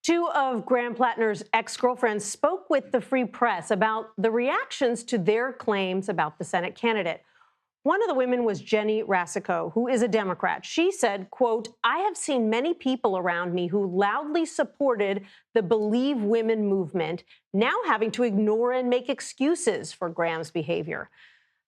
Two of Graham Platner's ex-girlfriends spoke with the Free Press about the reactions to their claims about the Senate candidate. One of the women was Jenny Rasico, who is a Democrat. She said, quote, "I have seen many people around me who loudly supported the Believe Women movement, now having to ignore and make excuses for Graham's behavior."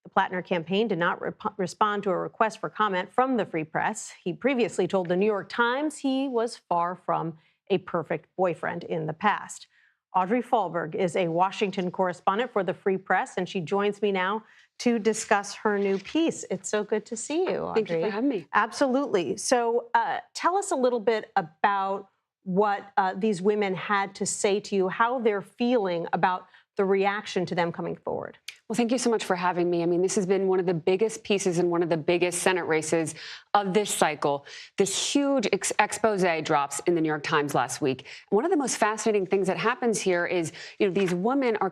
The Platner campaign did not respond to a request for comment from the Free Press. He previously told the New York Times he was far from a perfect boyfriend in the past. Audrey Fahlberg is a Washington correspondent for the Free Press, and she joins me now to discuss her new piece. It's so good to see you, Audrey. Thank you for having me. Absolutely. So tell us a little bit about what these women had to say to you, how they're feeling about the reaction to them coming forward. Well, thank you so much for having me. I mean, this has been one of the biggest pieces in one of the biggest Senate races of this cycle. This huge expose drops in the New York Times last week. One of the most fascinating things that happens here is, these women are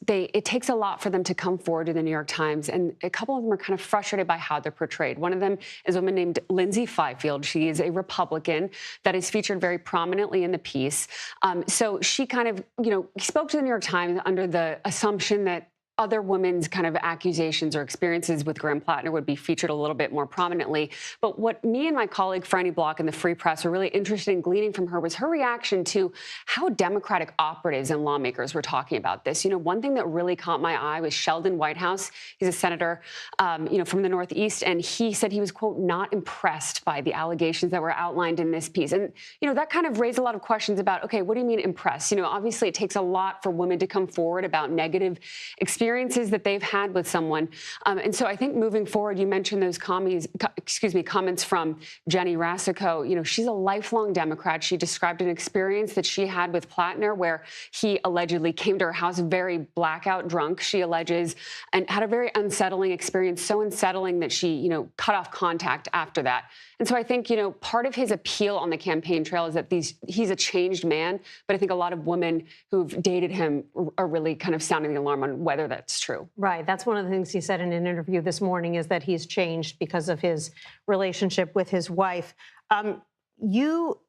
it takes a lot for them to come forward to the New York Times. And a couple of them are kind of frustrated by how they're portrayed. One of them is a woman named Lindsay Fifield. She is a Republican that is featured very prominently in the piece. So she kind of, spoke to the New York Times under the assumption that other women's kind of accusations or experiences with Graham Platner would be featured a little bit more prominently. But what me and my colleague Franny Block in the Free Press were really interested in gleaning from her was her reaction to how Democratic operatives and lawmakers were talking about this. One thing that really caught my eye was Sheldon Whitehouse. He's a senator, from the Northeast, and he said he was, quote, not impressed by the allegations that were outlined in this piece. And, that kind of raised a lot of questions about, okay, what do you mean impressed? Obviously it takes a lot for women to come forward about negative experiences that they've had with someone. And so I think moving forward, you mentioned those comments from Jenny Rasico. She's a lifelong Democrat. She described an experience that she had with Platner where he allegedly came to her house very blackout drunk, she alleges, and had a very unsettling experience, so unsettling that she, cut off contact after that. And so I think, part of his appeal on the campaign trail is that he's a changed man. But I think a lot of women who've dated him are really kind of sounding the alarm on whether that's true. Right. That's one of the things he said in an interview this morning, is that he's changed because of his relationship with his wife. You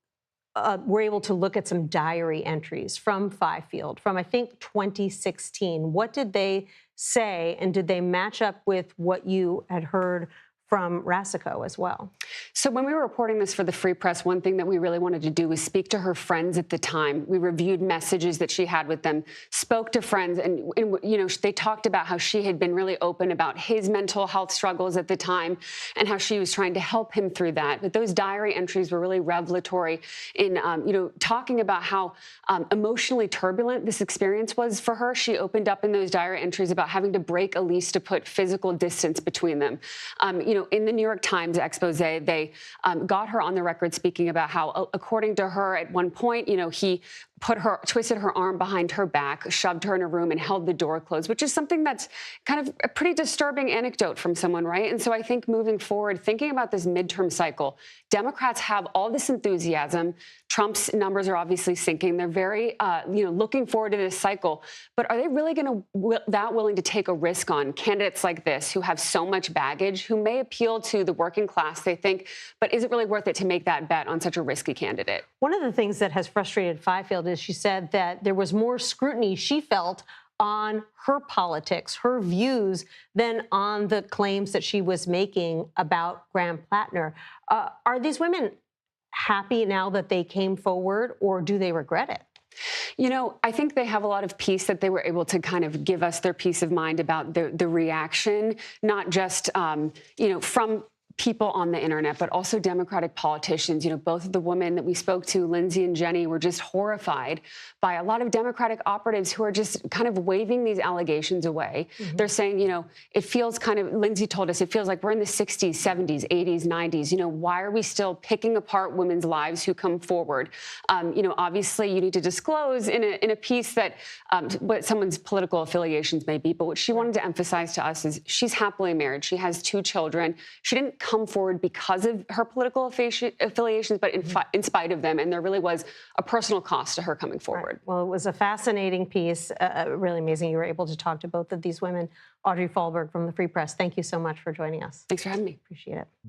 were able to look at some diary entries from Fifield from, I think, 2016. What did they say, and did they match up with what you had heard from Rasico as well? So when we were reporting this for the Free Press, one thing that we really wanted to do was speak to her friends at the time. We reviewed messages that she had with them, spoke to friends, and they talked about how she had been really open about his mental health struggles at the time and how she was trying to help him through that. But those diary entries were really revelatory in, talking about how emotionally turbulent this experience was for her. She opened up in those diary entries about having to break a lease to put physical distance between them. In the New York Times expose, they got her on the record speaking about how, according to her, at one point, he twisted her arm behind her back, shoved her in a room, and held the door closed, which is something that's kind of a pretty disturbing anecdote from someone, right? And so I think moving forward, thinking about this midterm cycle, Democrats have all this enthusiasm. Trump's numbers are obviously sinking. They're very, looking forward to this cycle. But are they really that willing to take a risk on candidates like this who have so much baggage, who may appeal to the working class, they think, but is it really worth it to make that bet on such a risky candidate? One of the things that has frustrated Fifield is she said that there was more scrutiny she felt on her politics, her views, than on the claims that she was making about Graham Platner. Are these women happy now that they came forward, or do they regret it? I think they have a lot of peace that they were able to kind of give us their peace of mind about the reaction, not just, from people on the internet, but also Democratic politicians. Both of the women that we spoke to, Lindsay and Jenny, were just horrified by a lot of Democratic operatives who are just kind of waving these allegations away. Mm-hmm. They're saying, it feels Lindsay told us, it feels like we're in the 60s, 70s, 80s, 90s. Why are we still picking apart women's lives who come forward? Obviously you need to disclose in a piece that what someone's political affiliations may be. But what she wanted to emphasize to us is she's happily married. She has 2 children. She didn't come forward because of her political affiliations, but in spite of them. And there really was a personal cost to her coming forward. Right. Well, it was a fascinating piece, really amazing. You were able to talk to both of these women. Audrey Fahlberg from the Free Press, thank you so much for joining us. Thanks for having me. Appreciate it.